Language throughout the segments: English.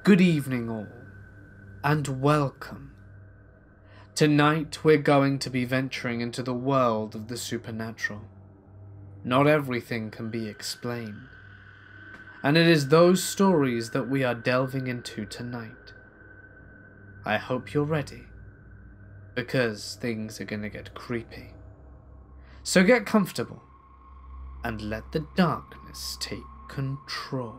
Good evening all, and welcome. Tonight we're going to be venturing into the world of the supernatural. Not everything can be explained, and it is those stories that we are delving into tonight. I hope you're ready, because things are gonna get creepy. So get comfortable, and let the darkness take control.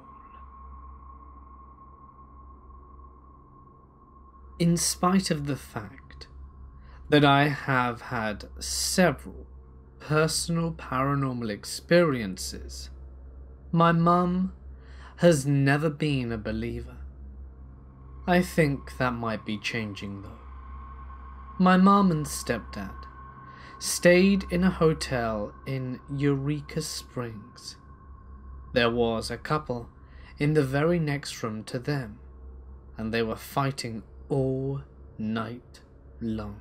In spite of the fact that I have had several personal paranormal experiences, my mum has never been a believer. I think that might be changing though. My mum and stepdad stayed in a hotel in Eureka Springs. There was a couple in the very next room to them, and they were fighting all night long.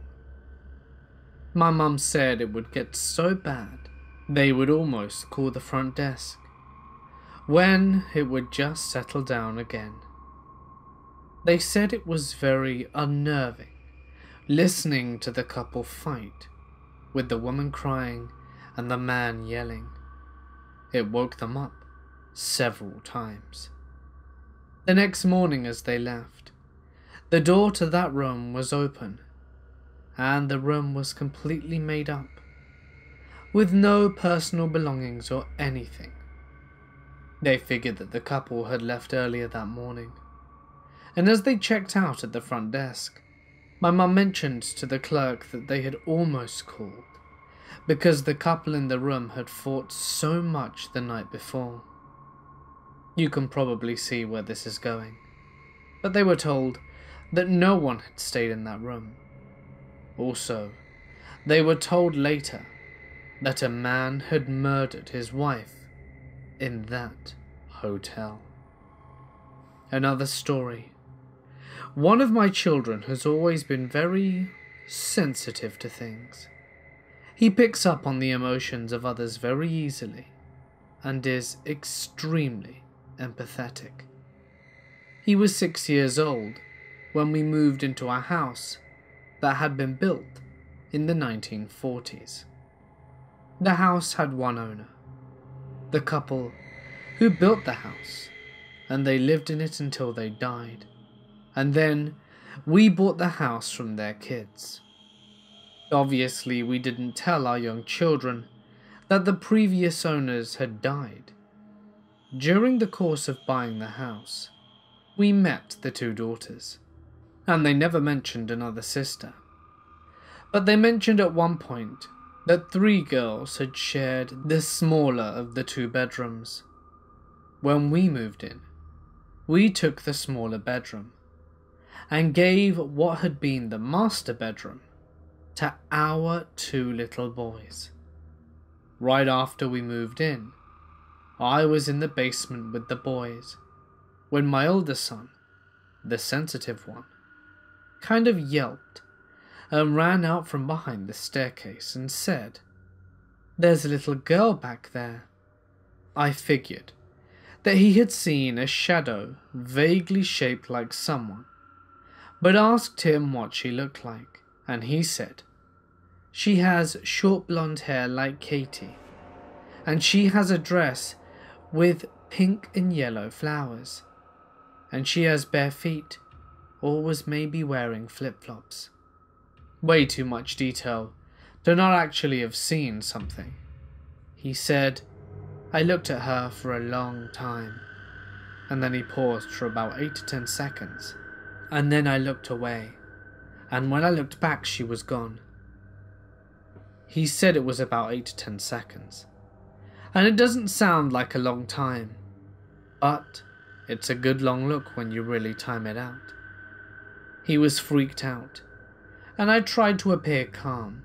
My mum said it would get so bad they would almost call the front desk, when it would just settle down again. They said it was very unnerving listening to the couple fight, with the woman crying and the man yelling. It woke them up several times. The next morning as they left, the door to that room was open, and the room was completely made up, with no personal belongings or anything. They figured that the couple had left earlier that morning, and as they checked out at the front desk, my mum mentioned to the clerk that they had almost called, because the couple in the room had fought so much the night before. You can probably see where this is going, but they were told that no one had stayed in that room. Also, they were told later that a man had murdered his wife in that hotel. Another story. One of my children has always been very sensitive to things. He picks up on the emotions of others very easily and is extremely empathetic. He was 6 years old when we moved into a house that had been built in the 1940s. The house had one owner, the couple who built the house, and they lived in it until they died, and then we bought the house from their kids. Obviously, we didn't tell our young children that the previous owners had died. During the course of buying the house, we met the two daughters, and they never mentioned another sister. But they mentioned at one point that 3 girls had shared the smaller of the 2 bedrooms. When we moved in, we took the smaller bedroom and gave what had been the master bedroom to our 2 little boys. Right after we moved in, I was in the basement with the boys when my older son, the sensitive one, kind of yelped and ran out from behind the staircase and said, "There's a little girl back there." I figured that he had seen a shadow vaguely shaped like someone, but asked him what she looked like, and he said, "She has short blonde hair like Katie, and she has a dress with pink and yellow flowers, and she has bare feet, or was maybe wearing flip-flops." Way too much detail to not actually have seen something. He said, "I looked at her for a long time," and then he paused for about 8 to 10 seconds, and then I looked away, and when I looked back she was gone. He said it was about 8 to 10 seconds, and it doesn't sound like a long time, but it's a good long look when you really time it out. He was freaked out, and I tried to appear calm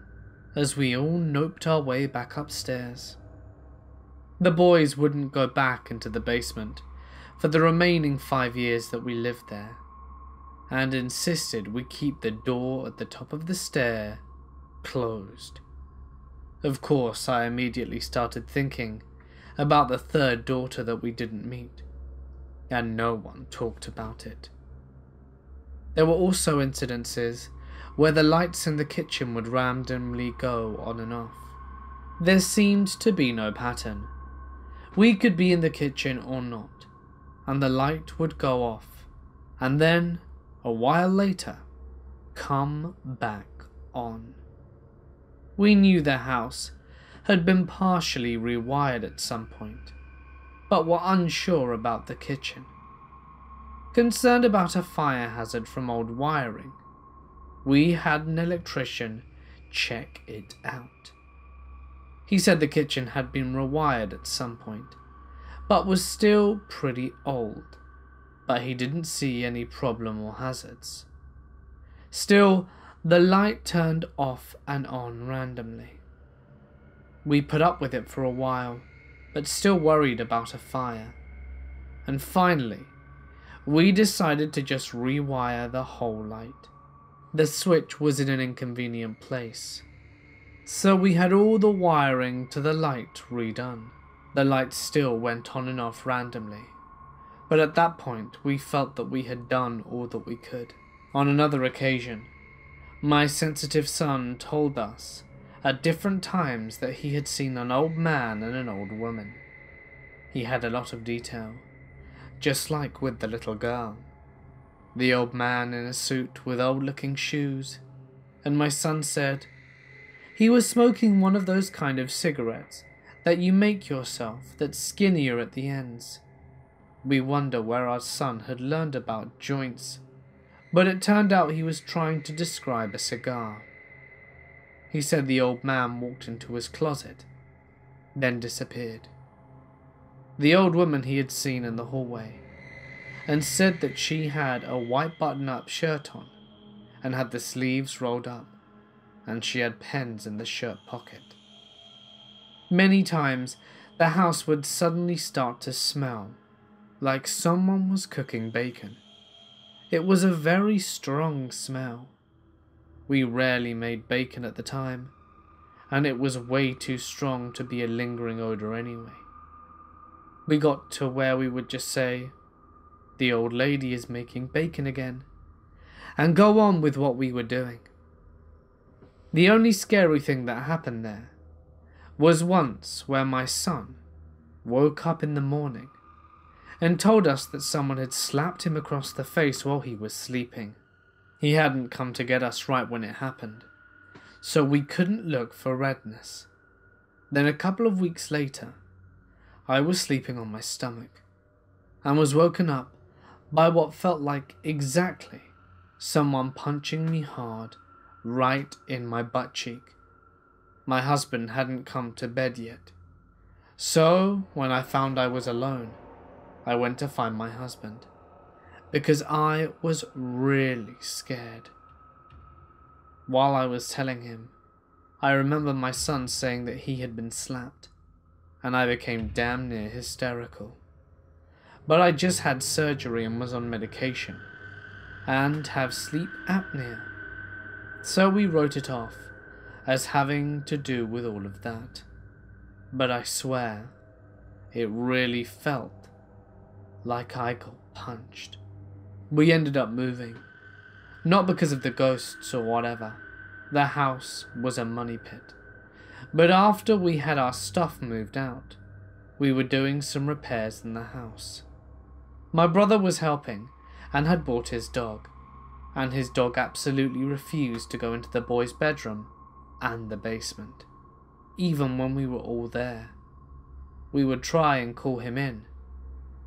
as we all noped our way back upstairs. The boys wouldn't go back into the basement for the remaining 5 years that we lived there, and insisted we keep the door at the top of the stair closed. Of course, I immediately started thinking about the 3rd daughter that we didn't meet, and no one talked about it. There were also incidences where the lights in the kitchen would randomly go on and off. There seemed to be no pattern. We could be in the kitchen or not, and the light would go off, and then, a while later, come back on. We knew the house had been partially rewired at some point, but were unsure about the kitchen. Concerned about a fire hazard from old wiring, we had an electrician check it out. He said the kitchen had been rewired at some point, but was still pretty old, but he didn't see any problem or hazards. Still, the light turned off and on randomly. We put up with it for a while, but still worried about a fire. And finally, we decided to just rewire the whole light. The switch was in an inconvenient place, so we had all the wiring to the light redone. The light still went on and off randomly, but at that point we felt that we had done all that we could. On another occasion, my sensitive son told us at different times that he had seen an old man and an old woman. He had a lot of detail, just like with the little girl. The old man in a suit with old-looking shoes, and my son said he was smoking one of those kind of cigarettes that you make yourself that's skinnier at the ends. We wonder where our son had learned about joints, but it turned out he was trying to describe a cigar. He said the old man walked into his closet, then disappeared. The old woman he had seen in the hallway, and said that she had a white button-up shirt on, and had the sleeves rolled up, and she had pens in the shirt pocket. Many times, the house would suddenly start to smell like someone was cooking bacon. It was a very strong smell. We rarely made bacon at the time, and it was way too strong to be a lingering odor anyway. We got to where we would just say, "The old lady is making bacon again," and go on with what we were doing. The only scary thing that happened there was once where my son woke up in the morning and told us that someone had slapped him across the face while he was sleeping. He hadn't come to get us right when it happened, so we couldn't look for redness. Then a couple of weeks later, I was sleeping on my stomach and was woken up by what felt like exactly someone punching me hard right in my butt cheek. My husband hadn't come to bed yet, so when I found I was alone, I went to find my husband, because I was really scared. While I was telling him, I remember my son saying that he had been slapped, and I became damn near hysterical. But I just had surgery and was on medication, and have sleep apnea, so we wrote it off as having to do with all of that. But I swear, it really felt like I got punched. We ended up moving, not because of the ghosts or whatever. The house was a money pit. But after we had our stuff moved out, we were doing some repairs in the house. My brother was helping and had bought his dog, and his dog absolutely refused to go into the boys' bedroom and the basement, even when we were all there. We would try and call him in,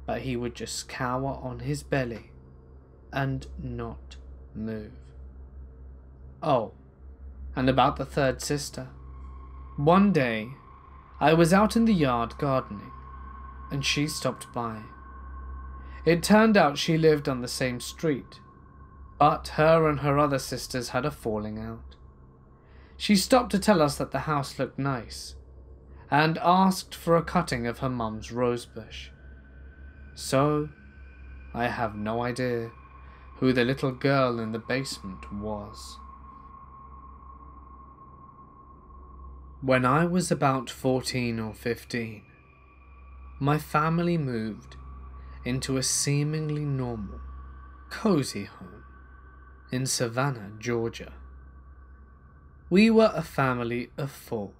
but he would just cower on his belly and not move. Oh, and about the third sister. One day, I was out in the yard gardening, and she stopped by. It turned out she lived on the same street, but her and her other sisters had a falling out. She stopped to tell us that the house looked nice, and asked for a cutting of her mum's rosebush. So, I have no idea who the little girl in the basement was. When I was about 14 or 15, my family moved into a seemingly normal, cozy home in Savannah, Georgia. We were a family of 4,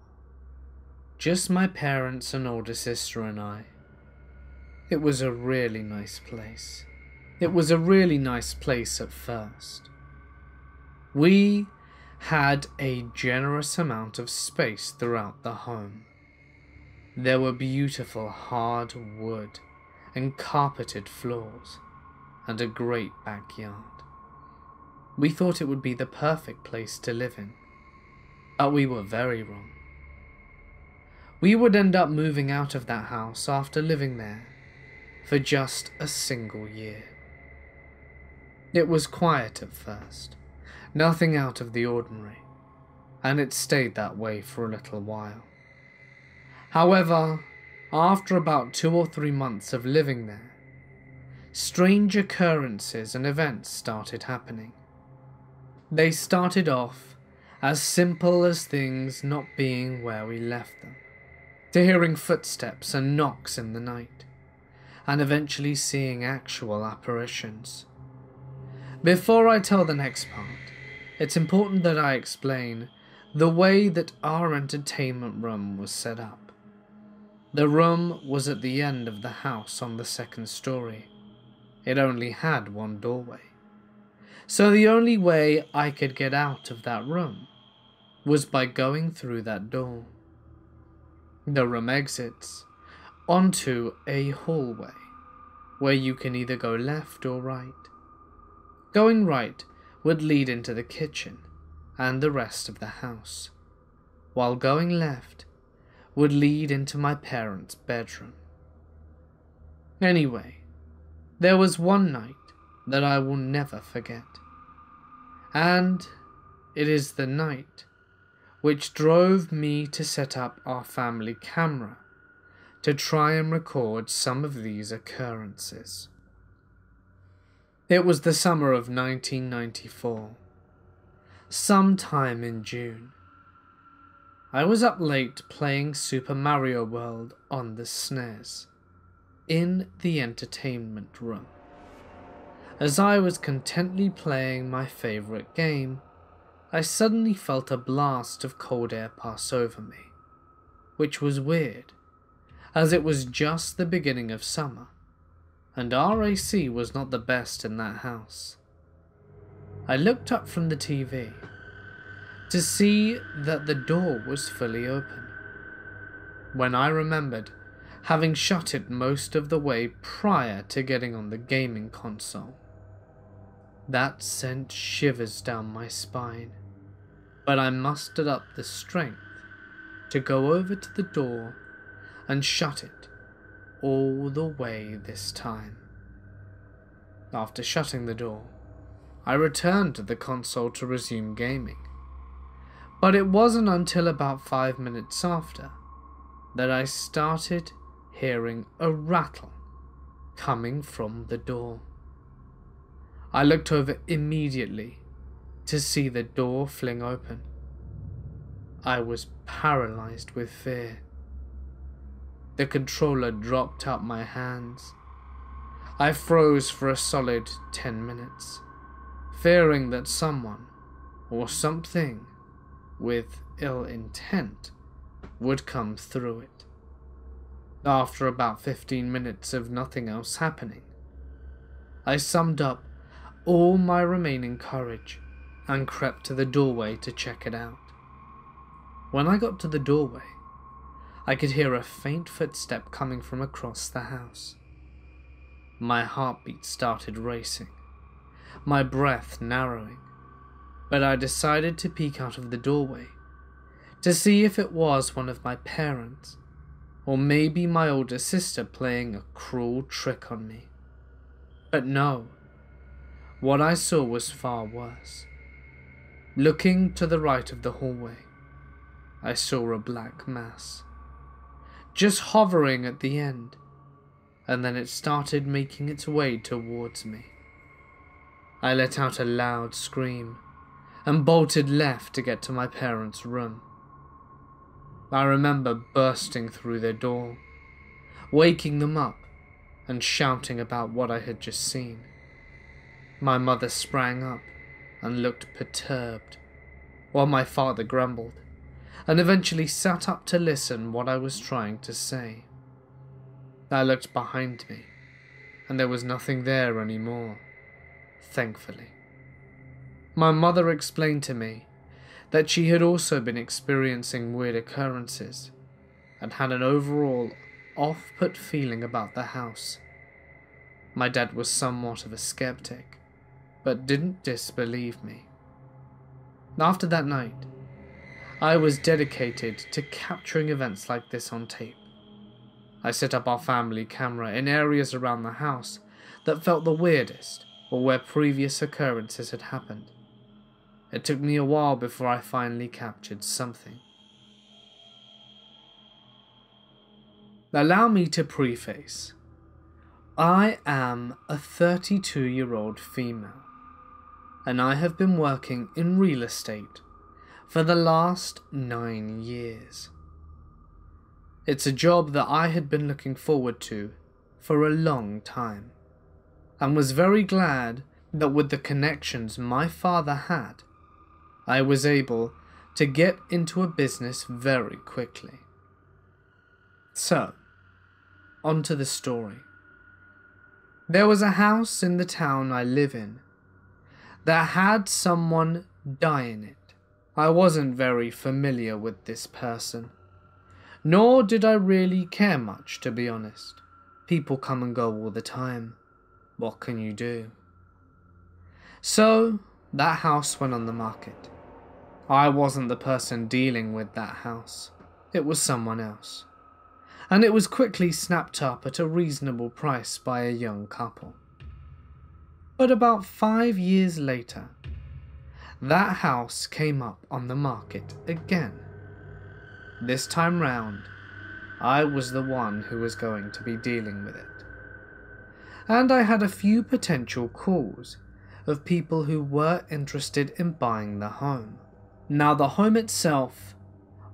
just my parents and older sister and I. It was a really nice place. It was a really nice place at first. We had a generous amount of space throughout the home. There were beautiful hard wood and carpeted floors, and a great backyard. We thought it would be the perfect place to live in, but we were very wrong. We would end up moving out of that house after living there for just a single year. It was quiet at first, nothing out of the ordinary, and it stayed that way for a little while. However, after about 2 or 3 months of living there, strange occurrences and events started happening. They started off as simple as things not being where we left them, to hearing footsteps and knocks in the night, and eventually seeing actual apparitions. Before I tell the next part, it's important that I explain the way that our entertainment room was set up. The room was at the end of the house on the 2nd story. It only had one doorway. So the only way I could get out of that room was by going through that door. The room exits onto a hallway where you can either go left or right. Going right would lead into the kitchen and the rest of the house, while going left would lead into my parents' bedroom. Anyway, there was one night that I will never forget, and it is the night which drove me to set up our family camera to try and record some of these occurrences. It was the summer of 1994, sometime in June. I was up late playing Super Mario World on the SNES, in the entertainment room. As I was contently playing my favourite game, I suddenly felt a blast of cold air pass over me, which was weird, as it was just the beginning of summer, and our AC was not the best in that house. I looked up from the TV to see that the door was fully open, when I remembered having shut it most of the way prior to getting on the gaming console. That sent shivers down my spine, but I mustered up the strength to go over to the door and shut it all the way this time. After shutting the door, I returned to the console to resume gaming, but it wasn't until about 5 minutes after that I started hearing a rattle coming from the door. I looked over immediately to see the door fling open. I was paralyzed with fear. The controller dropped out my hands. I froze for a solid 10 minutes, fearing that someone or something with ill intent would come through it. After about 15 minutes of nothing else happening, I summed up all my remaining courage and crept to the doorway to check it out. When I got to the doorway, I could hear a faint footstep coming from across the house. My heartbeat started racing, my breath narrowing, but I decided to peek out of the doorway to see if it was one of my parents, or maybe my older sister playing a cruel trick on me. But no, what I saw was far worse. Looking to the right of the hallway, I saw a black mass, just hovering at the end, and then it started making its way towards me. I let out a loud scream and bolted left to get to my parents' room. I remember bursting through their door, waking them up and shouting about what I had just seen. My mother sprang up and looked perturbed, while my father grumbled, and eventually sat up to listen what I was trying to say. I looked behind me, and there was nothing there anymore, thankfully. My mother explained to me that she had also been experiencing weird occurrences, and had an overall off-put feeling about the house. My dad was somewhat of a skeptic, but didn't disbelieve me. After that night, I was dedicated to capturing events like this on tape. I set up our family camera in areas around the house that felt the weirdest or where previous occurrences had happened. It took me a while before I finally captured something. Allow me to preface. I am a 32-year-old female, and I have been working in real estate for the last 9 years. It's a job that I had been looking forward to for a long time, and was very glad that with the connections my father had, I was able to get into a business very quickly. So, on to the story. There was a house in the town I live in that had someone die in it. I wasn't very familiar with this person, nor did I really care much, to be honest. People come and go all the time. What can you do? So, that house went on the market. I wasn't the person dealing with that house. It was someone else. And it was quickly snapped up at a reasonable price by a young couple. But about 5 years later, that house came up on the market again. This time round, I was the one who was going to be dealing with it. And I had a few potential calls of people who were interested in buying the home. Now, the home itself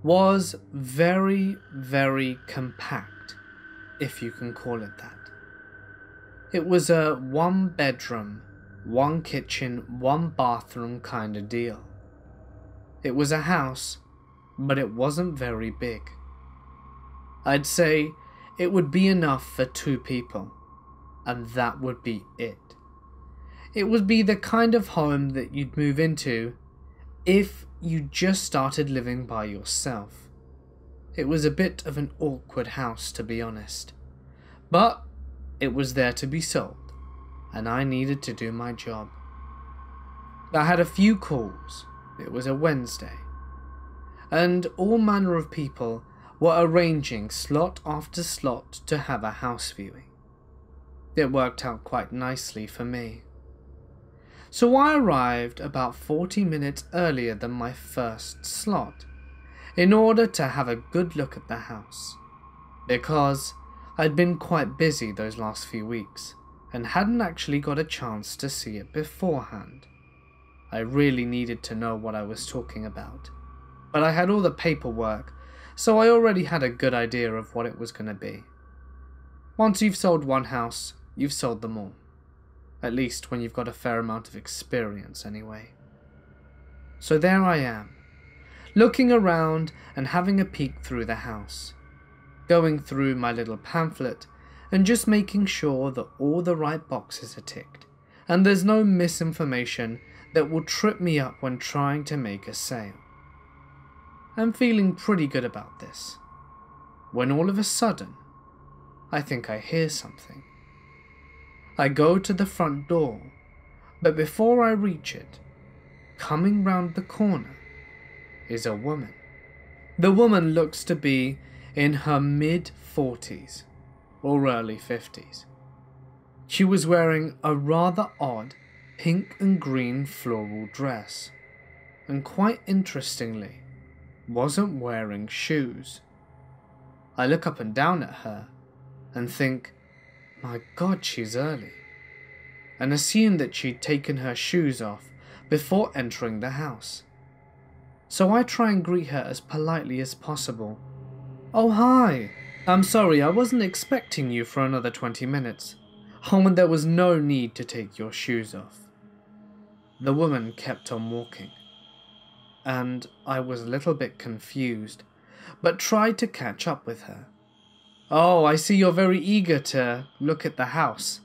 was very, very compact, if you can call it that. It was a 1-bedroom, 1 kitchen, 1 bathroom kind of deal. It was a house, but it wasn't very big. I'd say it would be enough for 2 people, and that would be it. It would be the kind of home that you'd move into if you just started living by yourself. It was a bit of an awkward house, to be honest, but it was there to be sold, and I needed to do my job. I had a few calls. It was a Wednesday, and all manner of people were arranging slot after slot to have a house viewing. It worked out quite nicely for me. So I arrived about 40 minutes earlier than my first slot in order to have a good look at the house, because I'd been quite busy those last few weeks and hadn't actually got a chance to see it beforehand. I really needed to know what I was talking about, but I had all the paperwork, so I already had a good idea of what it was going to be. Once you've sold one house, you've sold them all. At least when you've got a fair amount of experience anyway. So there I am, looking around and having a peek through the house, going through my little pamphlet and just making sure that all the right boxes are ticked and there's no misinformation that will trip me up when trying to make a sale. I'm feeling pretty good about this, when all of a sudden, I think I hear something. I go to the front door, but before I reach it, coming round the corner, is a woman. The woman looks to be in her mid-40s or early 50s. She was wearing a rather odd pink and green floral dress, and quite interestingly, wasn't wearing shoes. I look up and down at her and think, my God, she's early, and assumed that she'd taken her shoes off before entering the house. So I try and greet her as politely as possible. Oh, hi. I'm sorry, I wasn't expecting you for another 20 minutes. Oh, and there was no need to take your shoes off. The woman kept on walking, and I was a little bit confused, but tried to catch up with her. "Oh, I see you're very eager to look at the house.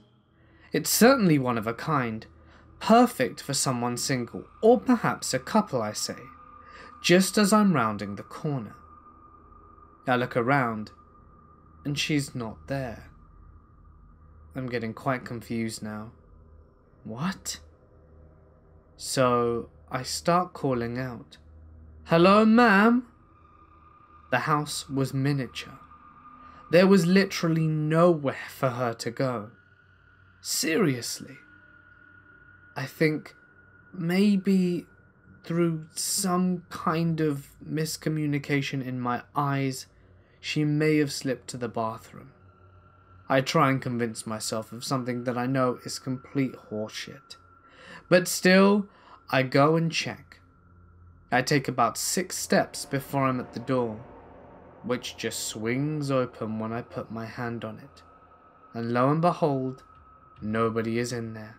It's certainly one of a kind, perfect for someone single, or perhaps a couple," I say, just as I'm rounding the corner. I look around, and she's not there. I'm getting quite confused now. What? So I start calling out, "Hello, ma'am?" The house was miniature. There was literally nowhere for her to go. Seriously. I think maybe through some kind of miscommunication in my eyes, she may have slipped to the bathroom. I try and convince myself of something that I know is complete horseshit. But still, I go and check. I take about 6 steps before I'm at the door, which just swings open when I put my hand on it. And lo and behold, nobody is in there.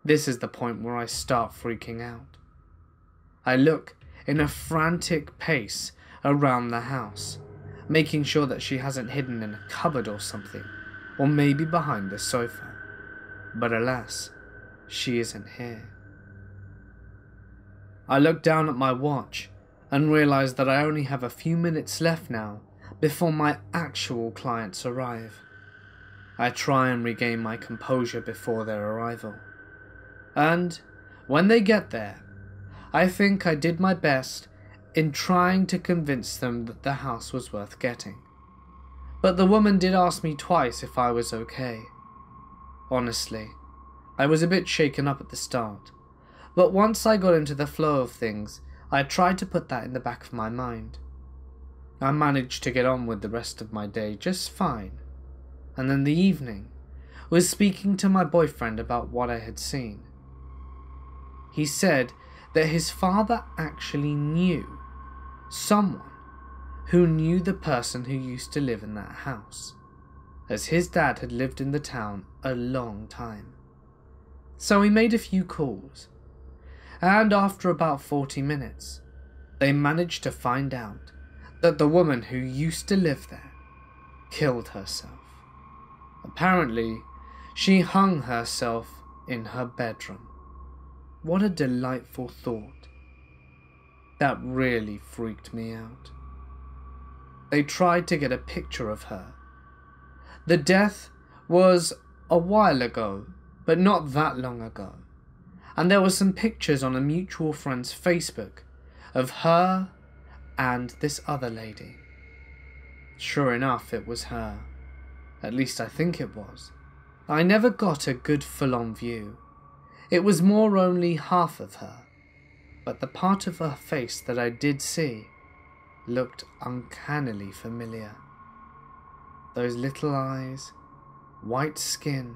This is the point where I start freaking out. I look in a frantic pace around the house, making sure that she hasn't hidden in a cupboard or something, or maybe behind the sofa. But alas, she isn't here. I look down at my watch and realize that I only have a few minutes left now before my actual clients arrive. I try and regain my composure before their arrival. And when they get there, I think I did my best in trying to convince them that the house was worth getting. But the woman did ask me twice if I was okay. Honestly, I was a bit shaken up at the start, but once I got into the flow of things, I tried to put that in the back of my mind. I managed to get on with the rest of my day just fine, and in the evening was speaking to my boyfriend about what I had seen. He said that his father actually knew someone who knew the person who used to live in that house, as his dad had lived in the town a long time. So he made a few calls, and after about 40 minutes, they managed to find out that the woman who used to live there killed herself. Apparently, she hung herself in her bedroom. What a delightful thought. That really freaked me out. They tried to get a picture of her. The death was a while ago, but not that long ago. And there were some pictures on a mutual friend's Facebook of her and this other lady. Sure enough, it was her. At least I think it was. I never got a good full-on view. It was more only half of her, but the part of her face that I did see looked uncannily familiar. Those little eyes, white skin,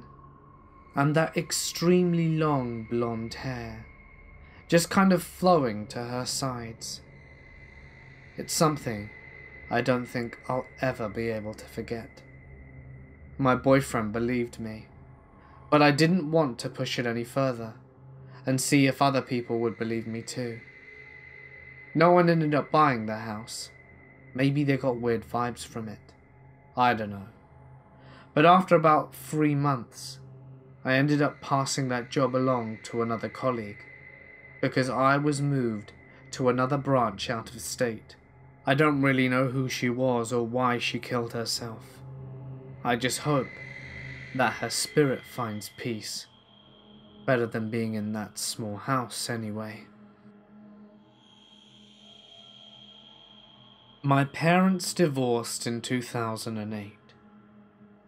and that extremely long blonde hair, just kind of flowing to her sides. It's something I don't think I'll ever be able to forget. My boyfriend believed me, but I didn't want to push it any further and see if other people would believe me too. No one ended up buying the house. Maybe they got weird vibes from it. I don't know. But after about 3 months, I ended up passing that job along to another colleague because I was moved to another branch out of state. I don't really know who she was or why she killed herself. I just hope that her spirit finds peace. Better than being in that small house anyway. My parents divorced in 2008.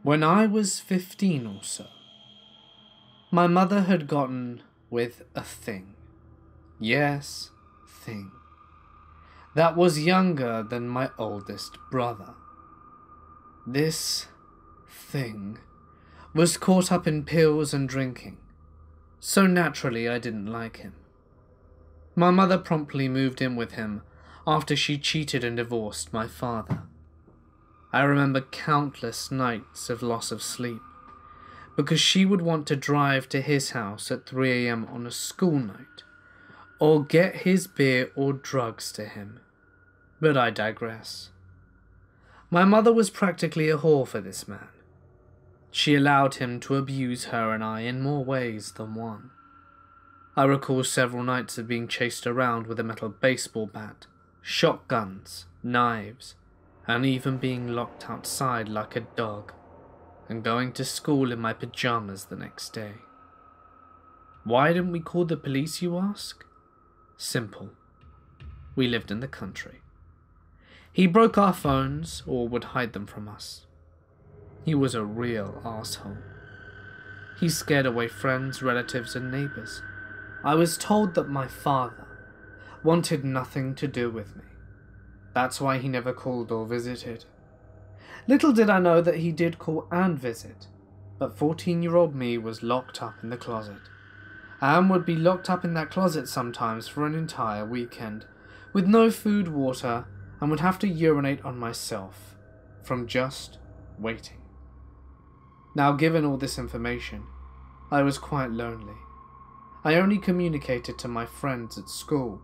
When I was 15 or so, my mother had gotten with a thing. Yes, thing. That was younger than my oldest brother. This thing was caught up in pills and drinking, so naturally I didn't like him. My mother promptly moved in with him after she cheated and divorced my father. I remember countless nights of loss of sleep, because she would want to drive to his house at 3 a.m. on a school night, or get his beer or drugs to him. But I digress. My mother was practically a whore for this man. She allowed him to abuse her and I in more ways than one. I recall several nights of being chased around with a metal baseball bat, shotguns, knives, and even being locked outside like a dog, and going to school in my pajamas the next day. Why didn't we call the police, you ask? Simple. We lived in the country. He broke our phones or would hide them from us. He was a real asshole. He scared away friends, relatives, and neighbors. I was told that my father wanted nothing to do with me. That's why he never called or visited. Little did I know that he did call and visit, but 14-year-old me was locked up in the closet, and would be locked up in that closet sometimes for an entire weekend, with no food, water, and would have to urinate on myself from just waiting. Now, given all this information, I was quite lonely. I only communicated to my friends at school,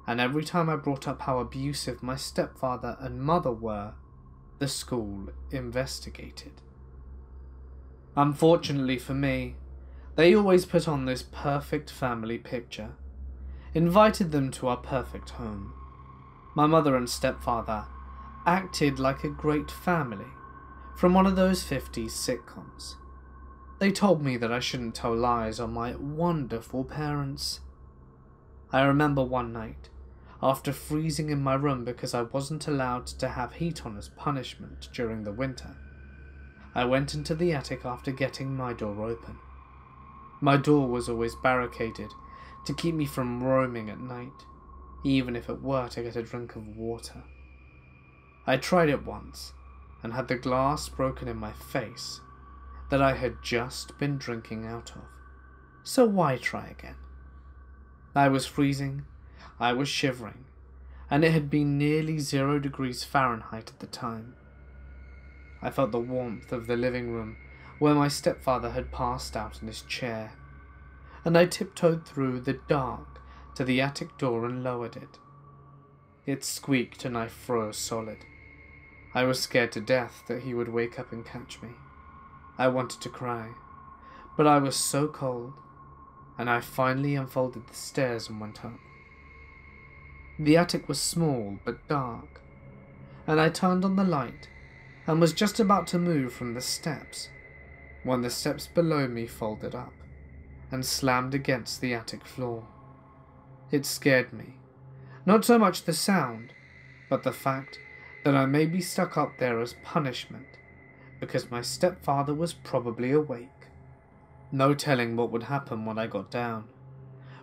and every time I brought up how abusive my stepfather and mother were, the school investigated. Unfortunately for me, they always put on this perfect family picture, invited them to our perfect home. My mother and stepfather acted like a great family from one of those 50s sitcoms. They told me that I shouldn't tell lies on my wonderful parents. I remember one night, after freezing in my room because I wasn't allowed to have heat on as punishment during the winter, I went into the attic after getting my door open. My door was always barricaded to keep me from roaming at night, even if it were to get a drink of water. I tried it once, and had the glass broken in my face that I had just been drinking out of. So why try again? I was freezing, I was shivering, and it had been nearly 0 degrees Fahrenheit at the time. I felt the warmth of the living room where my stepfather had passed out in his chair, and I tiptoed through the dark to the attic door and lowered it. It squeaked and I froze solid. I was scared to death that he would wake up and catch me. I wanted to cry, but I was so cold, and I finally unfolded the stairs and went up. The attic was small but dark, and I turned on the light and was just about to move from the steps when the steps below me folded up and slammed against the attic floor. It scared me, not so much the sound, but the fact that I may be stuck up there as punishment because my stepfather was probably awake. No telling what would happen when I got down.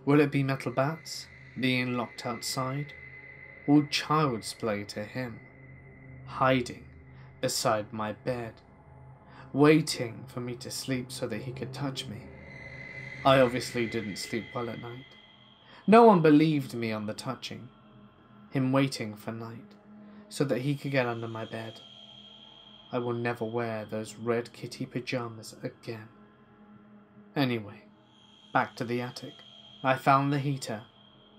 Will it be metal bats, being locked outside, or child's play to him, hiding beside my bed, waiting for me to sleep so that he could touch me? I obviously didn't sleep well at night. No one believed me on the touching, him waiting for night so that he could get under my bed. I will never wear those red kitty pajamas again. Anyway, back to the attic. I found the heater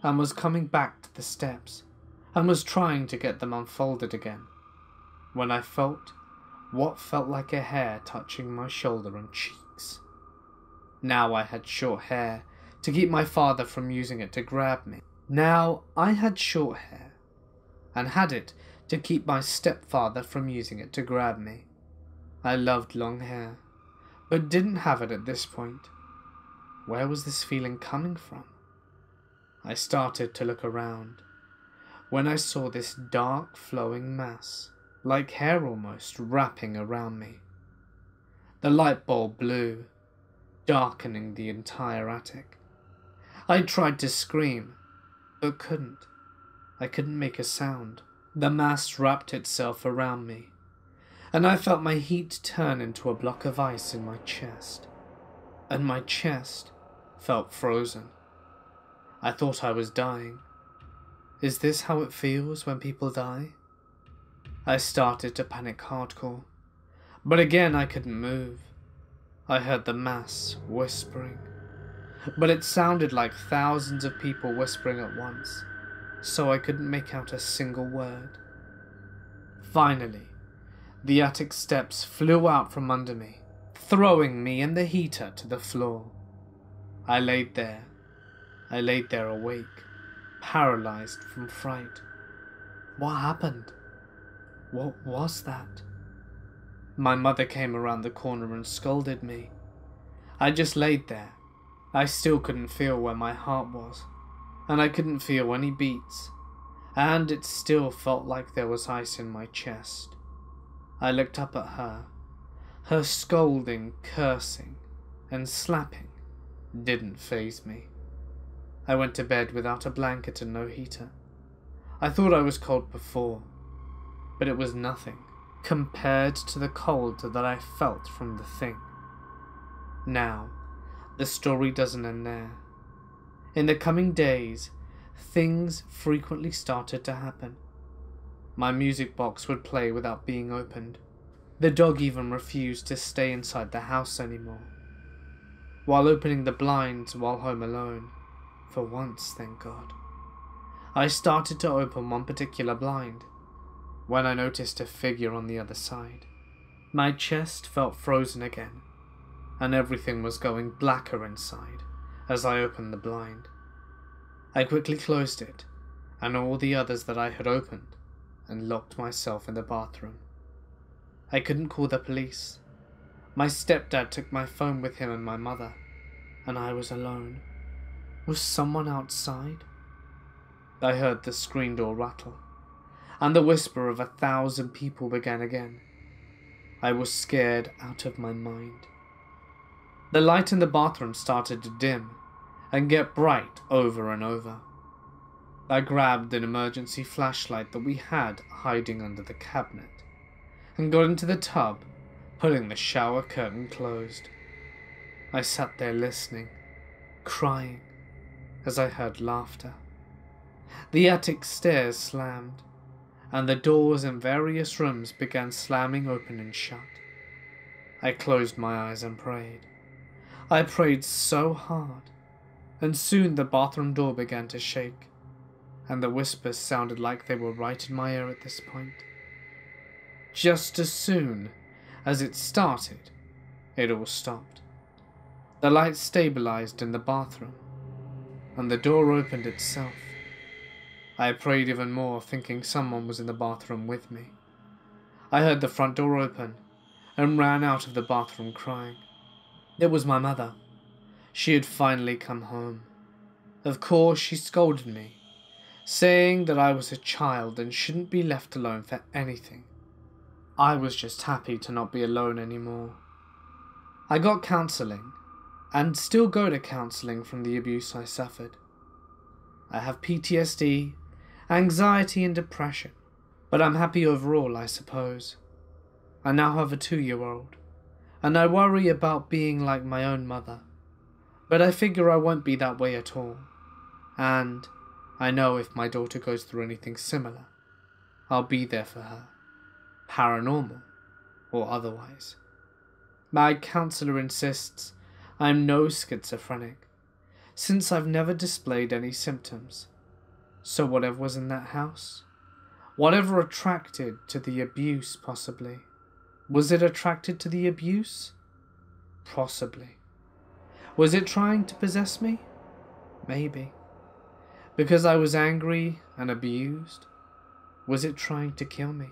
and was coming back to the steps and was trying to get them unfolded again when I felt what felt like a hair touching my shoulder and cheeks. Now I had short hair to keep my father from using it to grab me. Now I had short hair and had it to keep my stepfather from using it to grab me. I loved long hair, but didn't have it at this point. Where was this feeling coming from? I started to look around when I saw this dark flowing mass, like hair almost, wrapping around me. The light bulb blew, darkening the entire attic. I tried to scream, but couldn't. I couldn't make a sound. The mass wrapped itself around me, and I felt my heat turn into a block of ice in my chest, and my chest felt frozen. I thought I was dying. Is this how it feels when people die? I started to panic hardcore, but again I couldn't move. I heard the mass whispering, but it sounded like thousands of people whispering at once, so I couldn't make out a single word. Finally, the attic steps flew out from under me, throwing me and the heater to the floor. I laid there awake, paralyzed from fright. What happened? What was that? My mother came around the corner and scolded me. I just laid there. I still couldn't feel where my heart was, and I couldn't feel any beats, and it still felt like there was ice in my chest. I looked up at her. Her scolding, cursing, and slapping didn't faze me. I went to bed without a blanket and no heater. I thought I was cold before, but it was nothing compared to the cold that I felt from the thing. Now, the story doesn't end there. In the coming days, things frequently started to happen. My music box would play without being opened. The dog even refused to stay inside the house anymore. While opening the blinds while home alone, for once, thank God, I started to open one particular blind when I noticed a figure on the other side. My chest felt frozen again, and everything was going blacker inside as I opened the blind. I quickly closed it and all the others that I had opened and locked myself in the bathroom. I couldn't call the police. My stepdad took my phone with him and my mother, and I was alone. Was someone outside? I heard the screen door rattle, and the whisper of 1,000 people began again. I was scared out of my mind. The light in the bathroom started to dim and get bright over and over. I grabbed an emergency flashlight that we had hiding under the cabinet and got into the tub, pulling the shower curtain closed. I sat there listening, crying, as I heard laughter. The attic stairs slammed, and the doors in various rooms began slamming open and shut. I closed my eyes and prayed. I prayed so hard, and soon the bathroom door began to shake, and the whispers sounded like they were right in my ear at this point. Just as soon as it started, it all stopped. The light stabilized in the bathroom, and the door opened itself. I prayed even more, thinking someone was in the bathroom with me. I heard the front door open and ran out of the bathroom crying. It was my mother. She had finally come home. Of course, she scolded me, saying that I was a child and shouldn't be left alone for anything. I was just happy to not be alone anymore. I got counselling, and still go to counselling from the abuse I suffered. I have PTSD, anxiety and depression, but I'm happy overall, I suppose. I now have a 2-year-old, and I worry about being like my own mother, but I figure I won't be that way at all, and I know if my daughter goes through anything similar, I'll be there for her, paranormal or otherwise. My counsellor insists I'm no schizophrenic, since I've never displayed any symptoms. So whatever was in that house, whatever attracted to the abuse possibly, was it attracted to the abuse? Possibly. Was it trying to possess me? Maybe. Because I was angry and abused? Was it trying to kill me?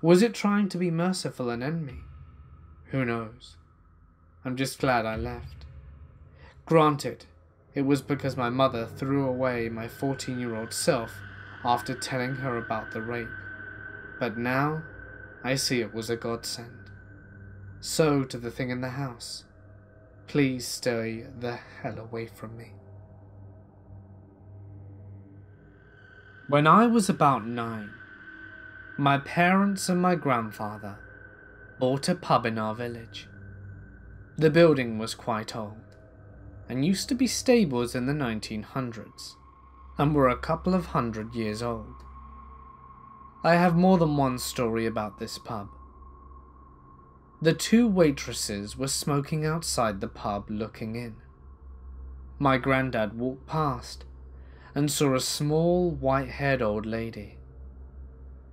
Was it trying to be merciful and end me? Who knows? I'm just glad I left. Granted, it was because my mother threw away my 14-year-old self after telling her about the rape. But now, I see it was a godsend. So to the thing in the house. Please stay the hell away from me. When I was about 9, my parents and my grandfather bought a pub in our village. The building was quite old, and used to be stables in the 1900s, and were a couple of 100 years old. I have more than one story about this pub. The two waitresses were smoking outside the pub looking in. My granddad walked past and saw a small white-haired old lady.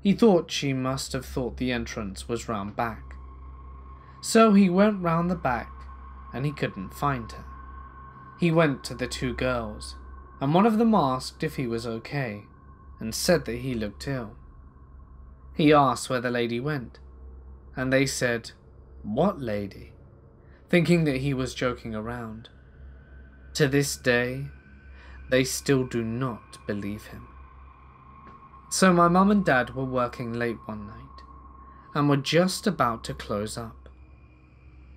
He thought she must have thought the entrance was round back, so he went round the back and he couldn't find her. He went to the two girls, and one of them asked if he was okay and said that he looked ill. He asked where the lady went, and they said, "What lady?" thinking that he was joking around. To this day, they still do not believe him. So my mum and dad were working late one night and were just about to close up.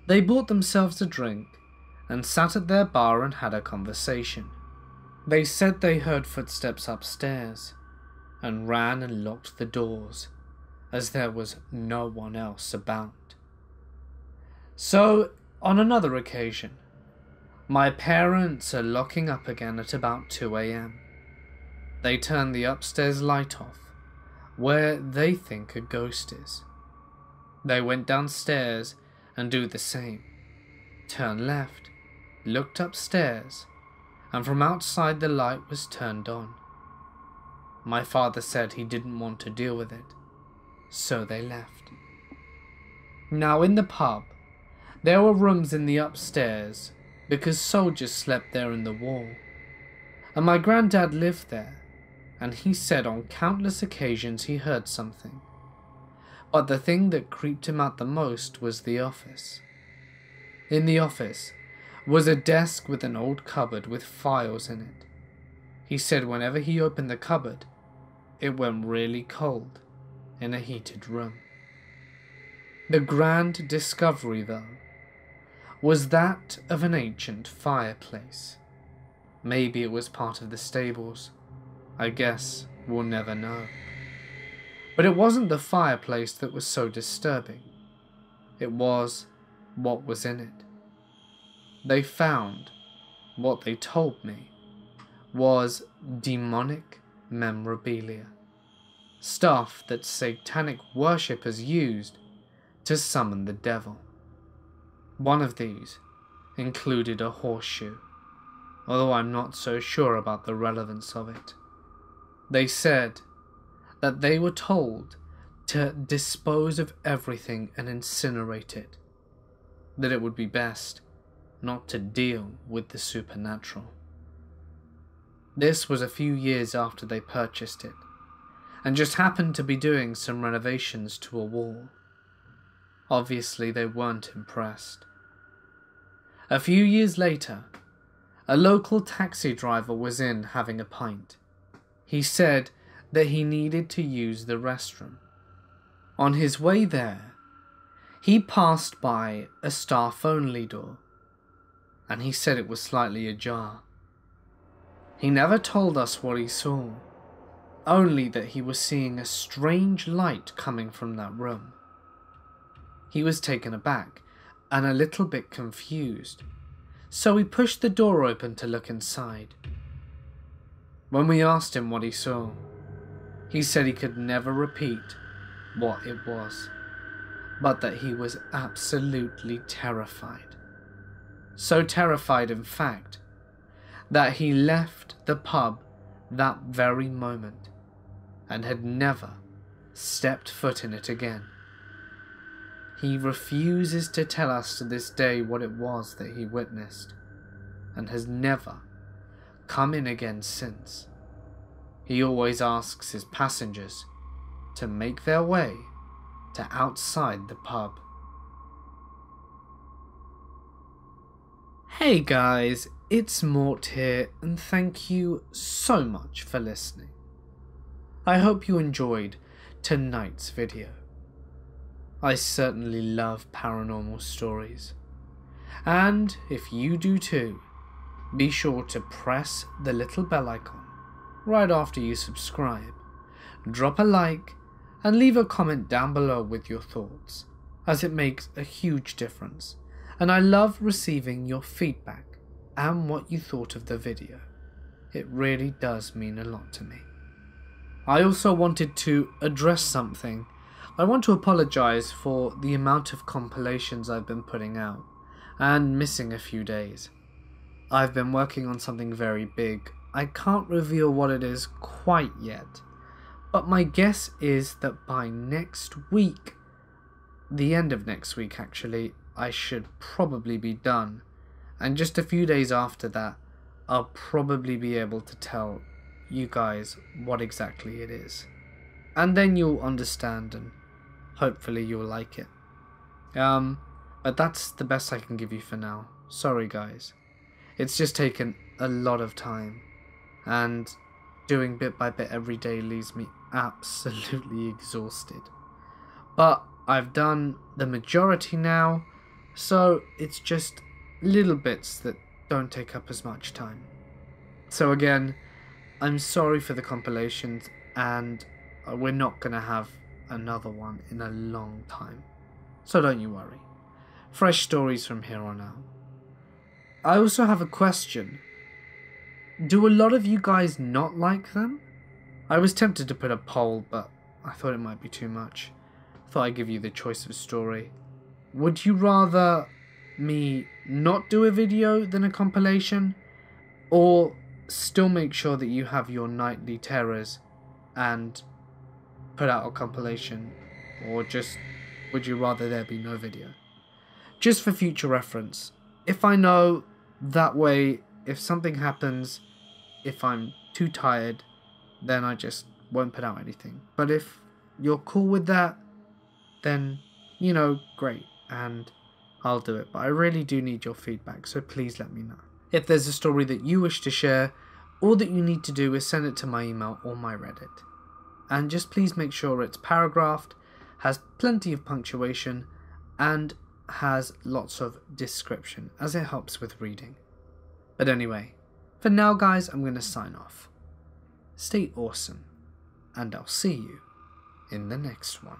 They bought themselves a drink and sat at their bar and had a conversation. They said they heard footsteps upstairs and ran and locked the doors as there was no one else about. So, on another occasion, my parents are locking up again at about 2 a.m. They turn the upstairs light off where they think a ghost is. They went downstairs and do the same. Turn left, looked upstairs, and from outside the light was turned on. My father said he didn't want to deal with it, so they left. Now in the pub, there were rooms in the upstairs because soldiers slept there in the wall, and my granddad lived there, and he said on countless occasions he heard something. But the thing that creeped him out the most was the office. In the office was a desk with an old cupboard with files in it. He said whenever he opened the cupboard, it went really cold in a heated room. The grand discovery, though, was that of an ancient fireplace. Maybe it was part of the stables. I guess we'll never know. But it wasn't the fireplace that was so disturbing. It was what was in it. They found, what they told me, was demonic memorabilia. Stuff that satanic worshippers used to summon the devil. One of these included a horseshoe, although I'm not so sure about the relevance of it. They said that they were told to dispose of everything and incinerate it, that it would be best not to deal with the supernatural. This was a few years after they purchased it, and just happened to be doing some renovations to a wall. Obviously they weren't impressed. A few years later, a local taxi driver was in having a pint. He said that he needed to use the restroom. On his way there, he passed by a staff-only door, and he said it was slightly ajar. He never told us what he saw, only that he was seeing a strange light coming from that room. He was taken aback and a little bit confused, so he pushed the door open to look inside. When we asked him what he saw, he said he could never repeat what it was, but that he was absolutely terrified. So terrified, in fact, that he left the pub that very moment and had never stepped foot in it again. He refuses to tell us to this day what it was that he witnessed, and has never come in again since. He always asks his passengers to make their way to outside the pub. Hey guys, it's Mort here, and thank you so much for listening. I hope you enjoyed tonight's video. I certainly love paranormal stories, and if you do too, be sure to press the little bell icon right after you subscribe, drop a like, and leave a comment down below with your thoughts, as it makes a huge difference, and I love receiving your feedback and what you thought of the video. It really does mean a lot to me. I also wanted to address something I want to apologise for the amount of compilations I've been putting out, and missing a few days. I've been working on something very big. I can't reveal what it is quite yet, but my guess is that by next week, the end of next week actually, I should probably be done, and just a few days after that, I'll probably be able to tell you guys what exactly it is. And then you'll understand and hopefully you'll like it. But that's the best I can give you for now. Sorry guys. It's just taken a lot of time, and doing bit by bit every day leaves me absolutely exhausted. But I've done the majority now, so it's just little bits that don't take up as much time. So again, I'm sorry for the compilations, and we're not going to have another one in a long time. So don't you worry. Fresh stories from here on out. I also have a question. Do a lot of you guys not like them? I was tempted to put a poll, but I thought it might be too much. Thought I'd give you the choice of story. Would you rather me not do a video than a compilation, or still make sure that you have your nightly terrors and put out a compilation, or just would you rather there be no video? Just for future reference, if I know, that way if something happens, if I'm too tired, then I just won't put out anything. But if you're cool with that, then, you know, great, and I'll do it. But I really do need your feedback, so please let me know. If there's a story that you wish to share, all that you need to do is send it to my email or my Reddit. And just please make sure it's paragraphed, has plenty of punctuation, and has lots of description, as it helps with reading. But anyway, for now guys, I'm going to sign off. Stay awesome, and I'll see you in the next one.